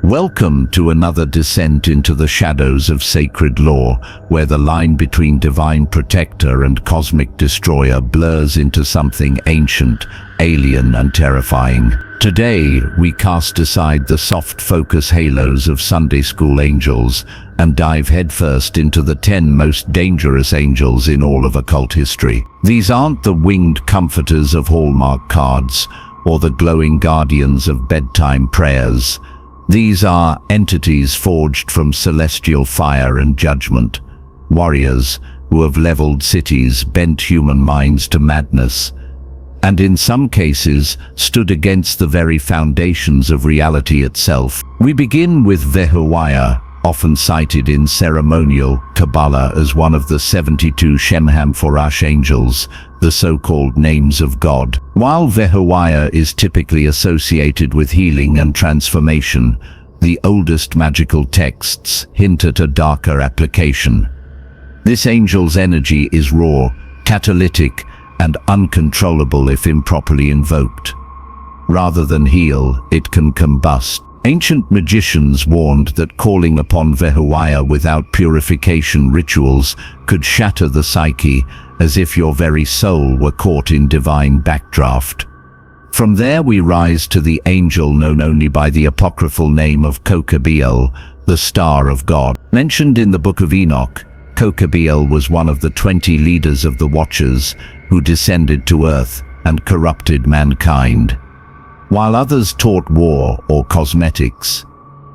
Welcome to another descent into the shadows of sacred lore, where the line between divine protector and cosmic destroyer blurs into something ancient, alien, and terrifying. Today, we cast aside the soft focus halos of Sunday school angels and dive headfirst into the 10 most dangerous angels in all of occult history. These aren't the winged comforters of Hallmark cards or the glowing guardians of bedtime prayers. These are entities forged from celestial fire and judgment, warriors who have leveled cities, bent human minds to madness, and in some cases stood against the very foundations of reality itself. We begin with Vehawiah, often cited in ceremonial Kabbalah as one of the 72 Shemham for archangels, the so-called names of God. While Vehawiah is typically associated with healing and transformation, the oldest magical texts hint at a darker application. This angel's energy is raw, catalytic, and uncontrollable if improperly invoked. Rather than heal, it can combust. Ancient magicians warned that calling upon Vehawiah without purification rituals could shatter the psyche, as if your very soul were caught in divine backdraft. From there we rise to the angel known only by the apocryphal name of Kokabeel, the Star of God. Mentioned in the Book of Enoch, Kokabeel was one of the 20 leaders of the Watchers who descended to earth and corrupted mankind. While others taught war or cosmetics,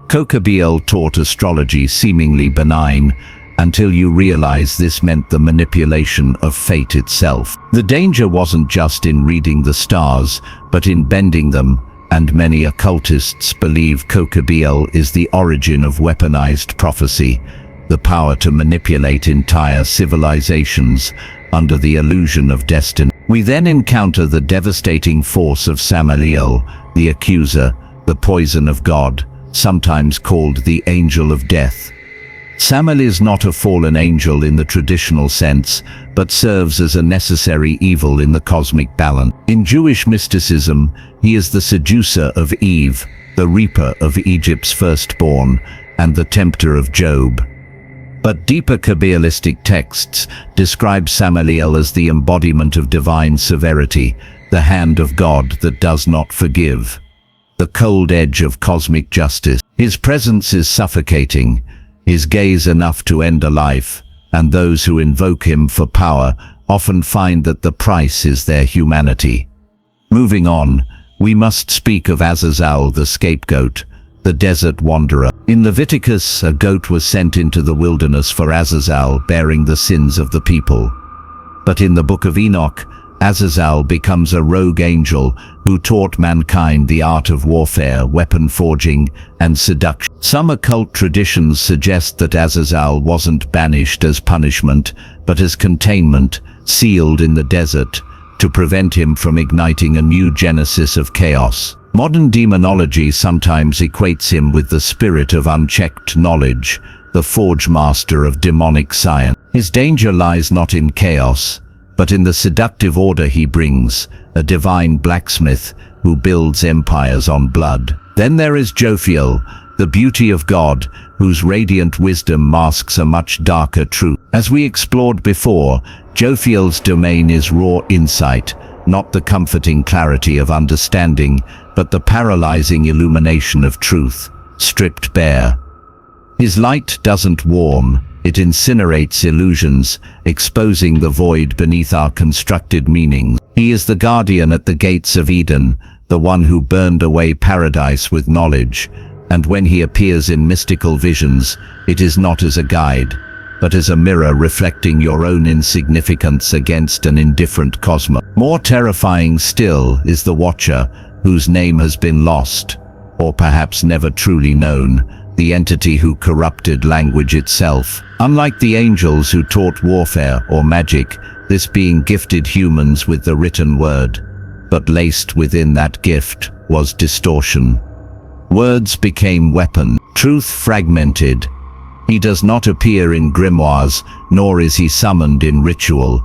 Kokabeel taught astrology, seemingly benign, until you realize this meant the manipulation of fate itself. The danger wasn't just in reading the stars, but in bending them, and many occultists believe Kokabeel is the origin of weaponized prophecy, the power to manipulate entire civilizations under the illusion of destiny. We then encounter the devastating force of Samael, the accuser, the poison of God, sometimes called the angel of death. Samael is not a fallen angel in the traditional sense, but serves as a necessary evil in the cosmic balance. In Jewish mysticism, he is the seducer of Eve, the reaper of Egypt's firstborn, and the tempter of Job. But deeper Kabbalistic texts describe Samael as the embodiment of divine severity, the hand of God that does not forgive, the cold edge of cosmic justice. His presence is suffocating, his gaze enough to end a life, and those who invoke him for power often find that the price is their humanity. Moving on, we must speak of Azazel, the scapegoat, the desert wanderer. In Leviticus, a goat was sent into the wilderness for Azazel, bearing the sins of the people. But in the Book of Enoch, Azazel becomes a rogue angel who taught mankind the art of warfare, weapon forging, and seduction. Some occult traditions suggest that Azazel wasn't banished as punishment, but as containment, sealed in the desert, to prevent him from igniting a new genesis of chaos. Modern demonology sometimes equates him with the spirit of unchecked knowledge, the forge master of demonic science. His danger lies not in chaos, but in the seductive order he brings, a divine blacksmith who builds empires on blood. Then there is Jophiel, the beauty of God, whose radiant wisdom masks a much darker truth. As we explored before, Jophiel's domain is raw insight, not the comforting clarity of understanding, but the paralyzing illumination of truth, stripped bare. His light doesn't warm, it incinerates illusions, exposing the void beneath our constructed meanings. He is the guardian at the gates of Eden, the one who burned away paradise with knowledge, and when he appears in mystical visions, it is not as a guide, but as a mirror reflecting your own insignificance against an indifferent cosmos. More terrifying still is the Watcher, whose name has been lost, or perhaps never truly known, the entity who corrupted language itself. Unlike the angels who taught warfare or magic, this being gifted humans with the written word, but laced within that gift was distortion. Words became weapons, truth fragmented. He does not appear in grimoires, nor is he summoned in ritual.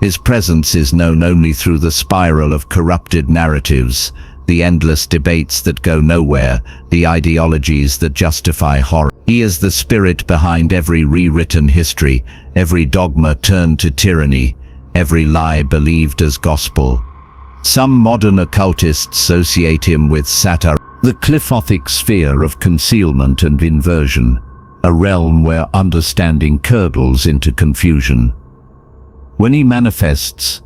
His presence is known only through the spiral of corrupted narratives, the endless debates that go nowhere, the ideologies that justify horror. He is the spirit behind every rewritten history, every dogma turned to tyranny, every lie believed as gospel. Some modern occultists associate him with Satyr, the cliffothic sphere of concealment and inversion, a realm where understanding curdles into confusion. When he manifests,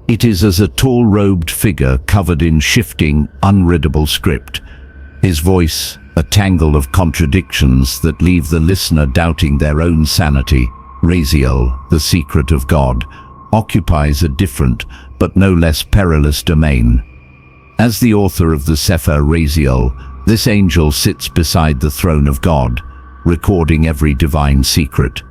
it is as a tall-robed figure covered in shifting, unreadable script. His voice, a tangle of contradictions that leave the listener doubting their own sanity. Raziel, the secret of God, occupies a different, but no less perilous domain. As the author of the Sefer Raziel, this angel sits beside the throne of God, recording every divine secret.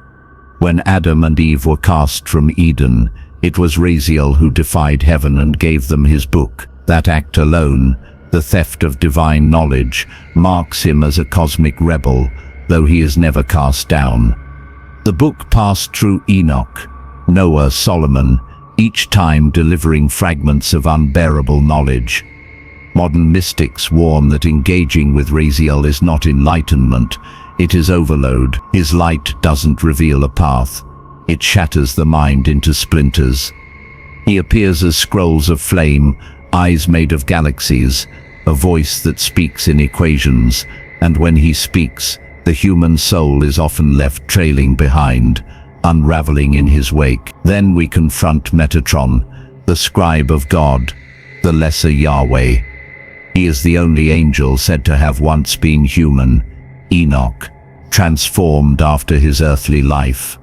When Adam and Eve were cast from Eden, it was Raziel who defied heaven and gave them his book. That act alone, the theft of divine knowledge, marks him as a cosmic rebel, though he is never cast down. The book passed through Enoch, Noah, Solomon, each time delivering fragments of unbearable knowledge. Modern mystics warn that engaging with Raziel is not enlightenment, it is overload. His light doesn't reveal a path. It shatters the mind into splinters. He appears as scrolls of flame, eyes made of galaxies, a voice that speaks in equations, and when he speaks, the human soul is often left trailing behind, unraveling in his wake. Then we confront Metatron, the scribe of God, the lesser Yahweh. He is the only angel said to have once been human, Enoch, transformed after his earthly life.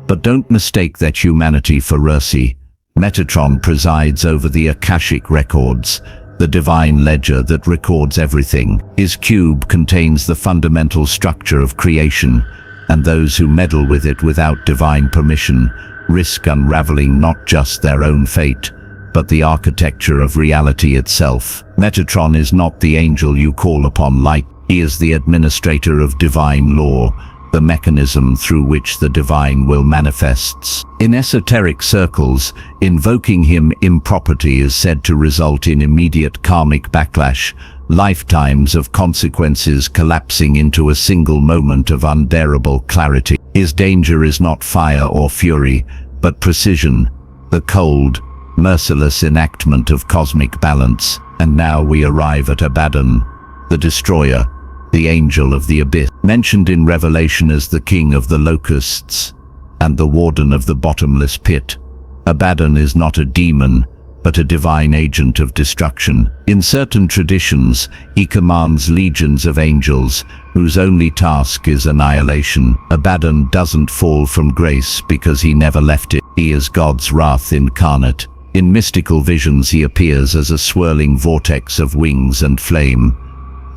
But don't mistake that humanity for mercy. Metatron presides over the Akashic records, the divine ledger that records everything. His cube contains the fundamental structure of creation, and those who meddle with it without divine permission risk unraveling not just their own fate, but the architecture of reality itself. Metatron is not the angel you call upon lightly. He is the administrator of divine law, the mechanism through which the divine will manifests. In esoteric circles, invoking him improperly is said to result in immediate karmic backlash, lifetimes of consequences collapsing into a single moment of unbearable clarity. His danger is not fire or fury, but precision, the cold, merciless enactment of cosmic balance. And now we arrive at Abaddon, the destroyer, the angel of the abyss, mentioned in Revelation as the king of the locusts and the warden of the bottomless pit. Abaddon is not a demon, but a divine agent of destruction. In certain traditions, he commands legions of angels, whose only task is annihilation. Abaddon doesn't fall from grace because he never left it. He is God's wrath incarnate. In mystical visions he appears as a swirling vortex of wings and flame,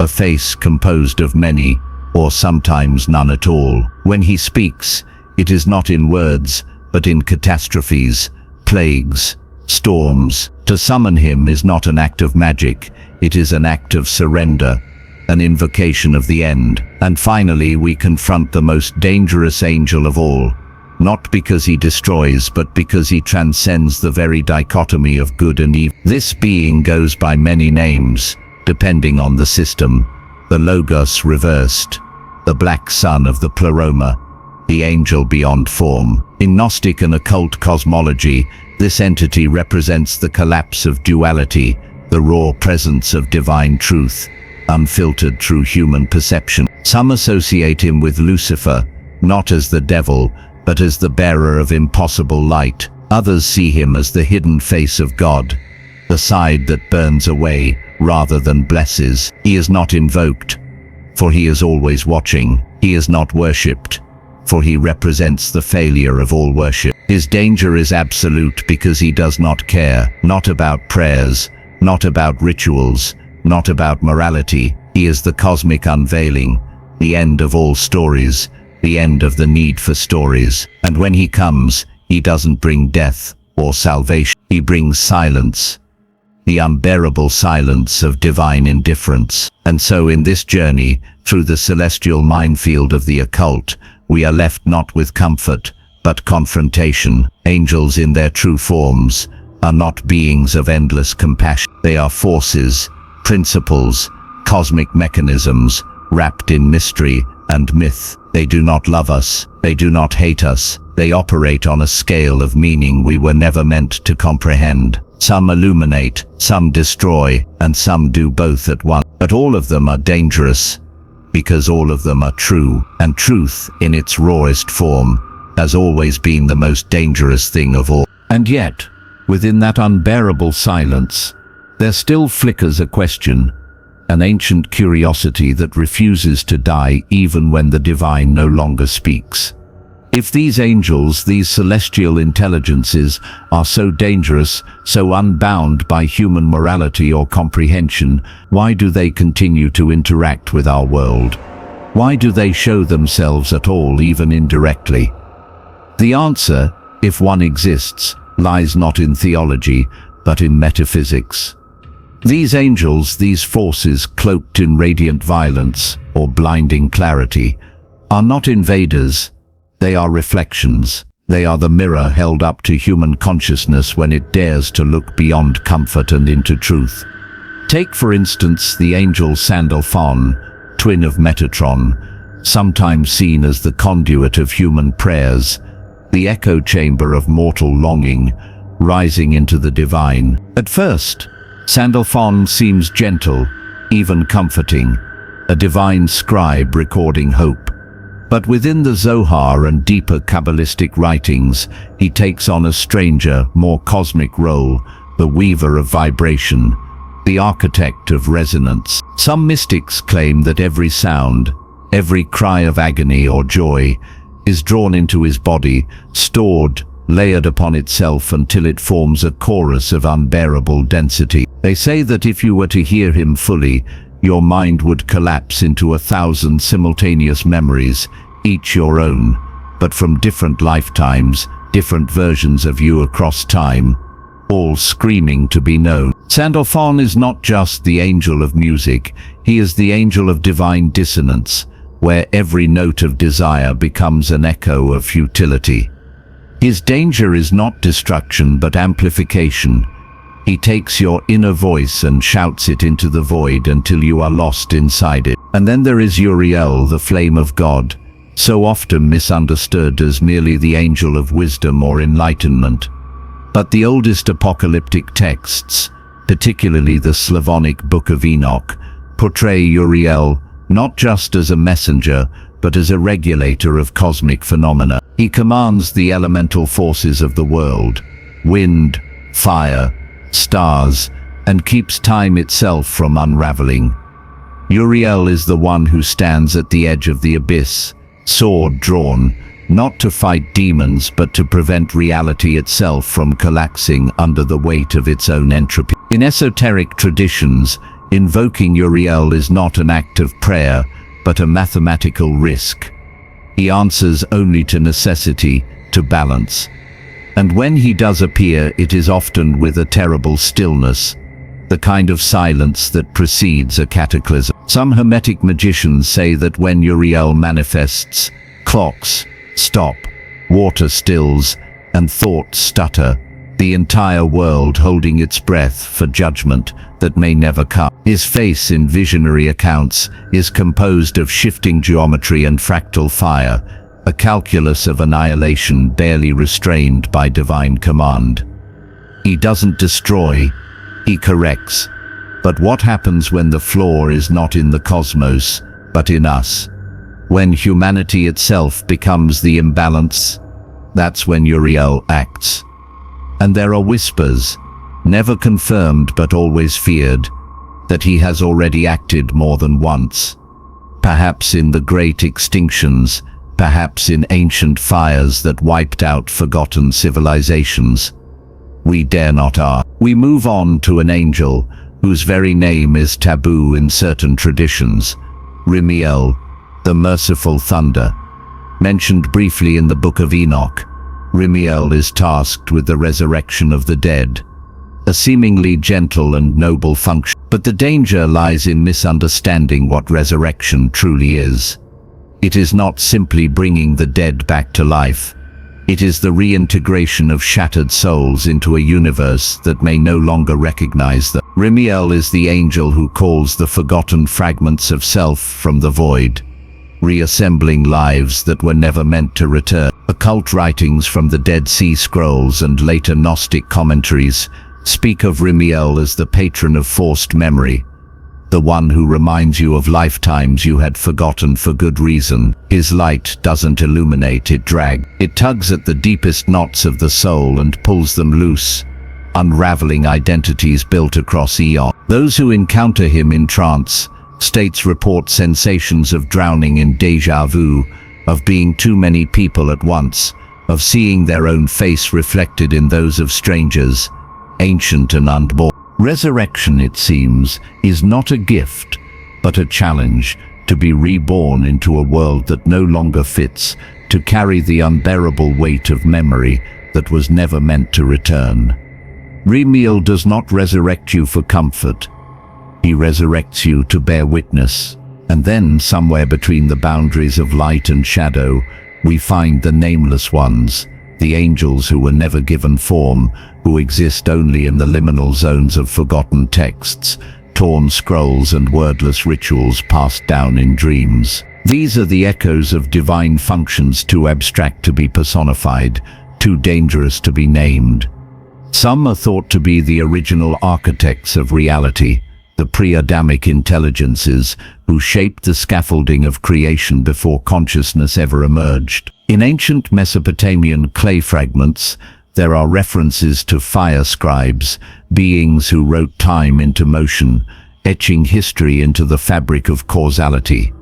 a face composed of many, or sometimes none at all. When he speaks, it is not in words, but in catastrophes, plagues, storms. To summon him is not an act of magic, it is an act of surrender, an invocation of the end. And finally, we confront the most dangerous angel of all, not because he destroys, but because he transcends the very dichotomy of good and evil. This being goes by many names, depending on the system: the Logos reversed, the black sun of the Pleroma, the angel beyond form. In Gnostic and occult cosmology, this entity represents the collapse of duality, the raw presence of divine truth, unfiltered through human perception. Some associate him with Lucifer, not as the devil, but as the bearer of impossible light. Others see him as the hidden face of God, the side that burns away rather than blesses. He is not invoked, for he is always watching. He is not worshipped, for he represents the failure of all worship. His danger is absolute because he does not care, not about prayers, not about rituals, not about morality. He is the cosmic unveiling, the end of all stories, the end of the need for stories. And when he comes, he doesn't bring death or salvation. He brings silence, the unbearable silence of divine indifference. And so in this journey, through the celestial minefield of the occult, we are left not with comfort, but confrontation. Angels in their true forms are not beings of endless compassion. They are forces, principles, cosmic mechanisms, wrapped in mystery and myth. They do not love us, they do not hate us, they operate on a scale of meaning we were never meant to comprehend. Some illuminate, some destroy, and some do both at once. But all of them are dangerous, because all of them are true, and truth, in its rawest form, has always been the most dangerous thing of all. And yet, within that unbearable silence, there still flickers a question, an ancient curiosity that refuses to die even when the divine no longer speaks. If these angels, these celestial intelligences, are so dangerous, so unbound by human morality or comprehension, why do they continue to interact with our world? Why do they show themselves at all, even indirectly? The answer, if one exists, lies not in theology, but in metaphysics. These angels, these forces cloaked in radiant violence or blinding clarity, are not invaders. They are reflections. They are the mirror held up to human consciousness when it dares to look beyond comfort and into truth. Take, for instance, the angel Sandalphon, twin of Metatron, sometimes seen as the conduit of human prayers, the echo chamber of mortal longing, rising into the divine. At first, Sandalphon seems gentle, even comforting, a divine scribe recording hope. But within the Zohar and deeper Kabbalistic writings, he takes on a stranger, more cosmic role, the weaver of vibration, the architect of resonance. Some mystics claim that every sound, every cry of agony or joy, is drawn into his body, stored, layered upon itself until it forms a chorus of unbearable density. They say that if you were to hear him fully, your mind would collapse into 1,000 simultaneous memories, each your own, but from different lifetimes, different versions of you across time, all screaming to be known. Sandalphon is not just the angel of music, he is the angel of divine dissonance, where every note of desire becomes an echo of futility. His danger is not destruction but amplification. He takes your inner voice and shouts it into the void until you are lost inside it. And then there is Uriel, the flame of God, so often misunderstood as merely the angel of wisdom or enlightenment. But the oldest apocalyptic texts, particularly the Slavonic Book of Enoch, portray Uriel not just as a messenger, but as a regulator of cosmic phenomena. He commands the elemental forces of the world, wind, fire, stars, and keeps time itself from unraveling. Uriel is the one who stands at the edge of the abyss, sword drawn, not to fight demons but to prevent reality itself from collapsing under the weight of its own entropy. In esoteric traditions, invoking Uriel is not an act of prayer, but a mathematical risk. He answers only to necessity, to balance. And when he does appear, it is often with a terrible stillness, the kind of silence that precedes a cataclysm. Some Hermetic magicians say that when Uriel manifests, clocks stop, water stills, and thoughts stutter, the entire world holding its breath for judgment that may never come. His face in visionary accounts is composed of shifting geometry and fractal fire, a calculus of annihilation barely restrained by divine command. He doesn't destroy, he corrects. But what happens when the flaw is not in the cosmos, but in us? When humanity itself becomes the imbalance, that's when Uriel acts. And there are whispers, never confirmed but always feared, that he has already acted more than once. Perhaps in the great extinctions, perhaps in ancient fires that wiped out forgotten civilizations. We dare not ask. We move on to an angel whose very name is taboo in certain traditions, Rimiel, the merciful thunder. Mentioned briefly in the Book of Enoch, Rimiel is tasked with the resurrection of the dead, a seemingly gentle and noble function. But the danger lies in misunderstanding what resurrection truly is. It is not simply bringing the dead back to life. It is the reintegration of shattered souls into a universe that may no longer recognize them. Grimoire is the angel who calls the forgotten fragments of self from the void, reassembling lives that were never meant to return. Occult writings from the Dead Sea Scrolls and later Gnostic commentaries speak of Grimoire as the patron of forced memory, the one who reminds you of lifetimes you had forgotten for good reason. His light doesn't illuminate, it drags. It tugs at the deepest knots of the soul and pulls them loose, unraveling identities built across eons. Those who encounter him in trance states report sensations of drowning in déjà vu, of being too many people at once, of seeing their own face reflected in those of strangers, ancient and unborn. Resurrection, it seems, is not a gift, but a challenge to be reborn into a world that no longer fits, to carry the unbearable weight of memory that was never meant to return. Grimoire does not resurrect you for comfort. He resurrects you to bear witness. And then, somewhere between the boundaries of light and shadow, we find the nameless ones, the angels who were never given form, who exist only in the liminal zones of forgotten texts, torn scrolls and wordless rituals passed down in dreams. These are the echoes of divine functions too abstract to be personified, too dangerous to be named. Some are thought to be the original architects of reality, the pre-Adamic intelligences who shaped the scaffolding of creation before consciousness ever emerged. In ancient Mesopotamian clay fragments, there are references to fire scribes, beings who wrote time into motion, etching history into the fabric of causality.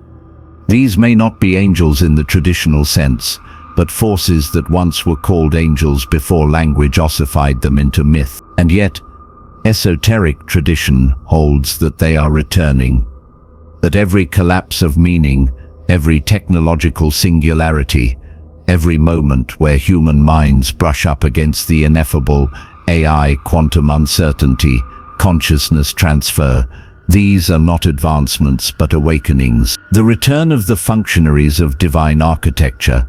These may not be angels in the traditional sense, but forces that once were called angels before language ossified them into myth. And yet, esoteric tradition holds that they are returning, that every collapse of meaning, every technological singularity, every moment where human minds brush up against the ineffable, AI, quantum uncertainty, consciousness transfer, these are not advancements but awakenings. The return of the functionaries of divine architecture.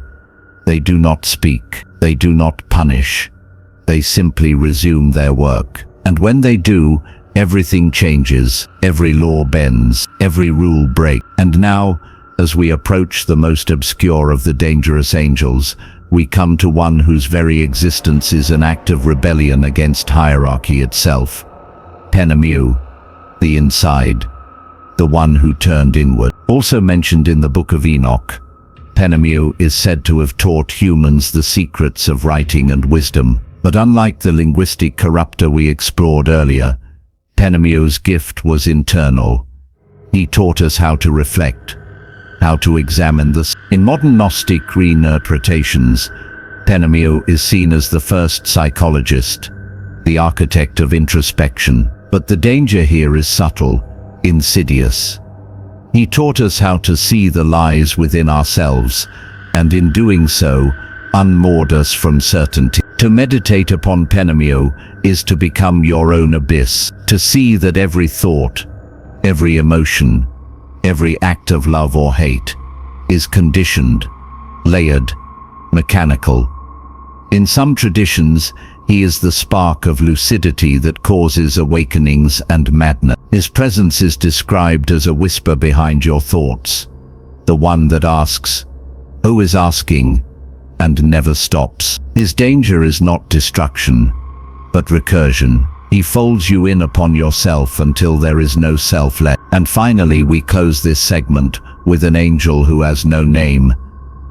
They do not speak, they do not punish, they simply resume their work. And when they do, everything changes, every law bends, every rule breaks. And now, as we approach the most obscure of the dangerous angels, we come to one whose very existence is an act of rebellion against hierarchy itself. Penemu, the inside, the one who turned inward. Also mentioned in the Book of Enoch, Penemu is said to have taught humans the secrets of writing and wisdom. But unlike the linguistic corrupter we explored earlier, Penemu's gift was internal. He taught us how to reflect, how to examine this. In modern Gnostic reinterpretations, Penemu is seen as the first psychologist, the architect of introspection. But the danger here is subtle, insidious. He taught us how to see the lies within ourselves, and in doing so, unmoored us from certainty. To meditate upon Penemu is to become your own abyss, to see that every thought, every emotion, every act of love or hate is conditioned, layered, mechanical. In some traditions, he is the spark of lucidity that causes awakenings and madness. His presence is described as a whisper behind your thoughts, the one that asks, who is asking, and never stops. His danger is not destruction, but recursion. He folds you in upon yourself until there is no self left. And finally, we close this segment with an angel who has no name,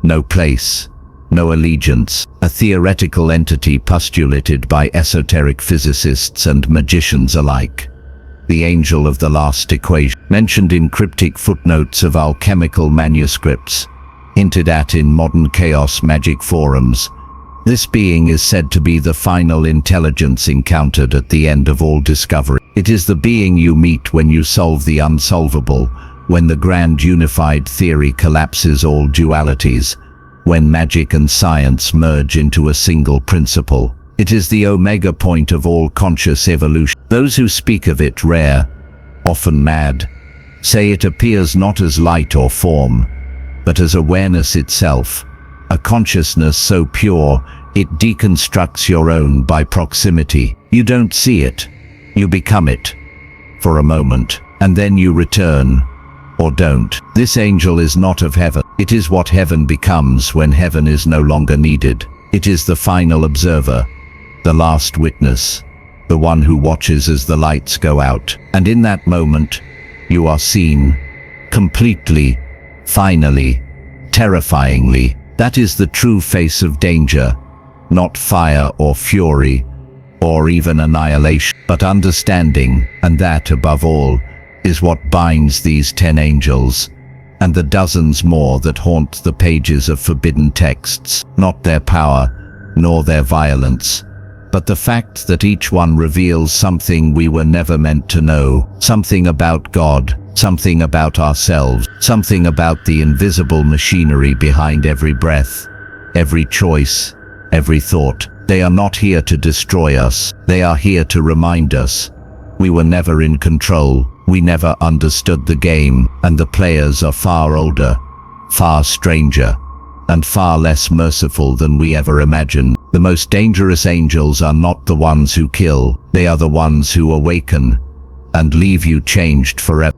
no place, no allegiance, a theoretical entity postulated by esoteric physicists and magicians alike. The angel of the last equation, mentioned in cryptic footnotes of alchemical manuscripts, hinted at in modern chaos magic forums. This being is said to be the final intelligence encountered at the end of all discovery. It is the being you meet when you solve the unsolvable, when the grand unified theory collapses all dualities, when magic and science merge into a single principle. It is the omega point of all conscious evolution. Those who speak of it rare, often mad, say it appears not as light or form, but as awareness itself, a consciousness so pure, it deconstructs your own by proximity. You don't see it, you become it for a moment, and then you return, or don't. This angel is not of heaven. It is what heaven becomes when heaven is no longer needed. It is the final observer, the last witness, the one who watches as the lights go out. And in that moment, you are seen, completely, finally, terrifyingly. That is the true face of danger, not fire or fury, or even annihilation, but understanding, and that, above all, is what binds these 10 angels, and the dozens more that haunt the pages of forbidden texts. Not their power, nor their violence, but the fact that each one reveals something we were never meant to know, something about God, something about ourselves, something about the invisible machinery behind every breath, every choice, every thought. They are not here to destroy us, they are here to remind us. We were never in control, we never understood the game, and the players are far older, far stranger, and far less merciful than we ever imagined. The most dangerous angels are not the ones who kill, they are the ones who awaken and leave you changed forever.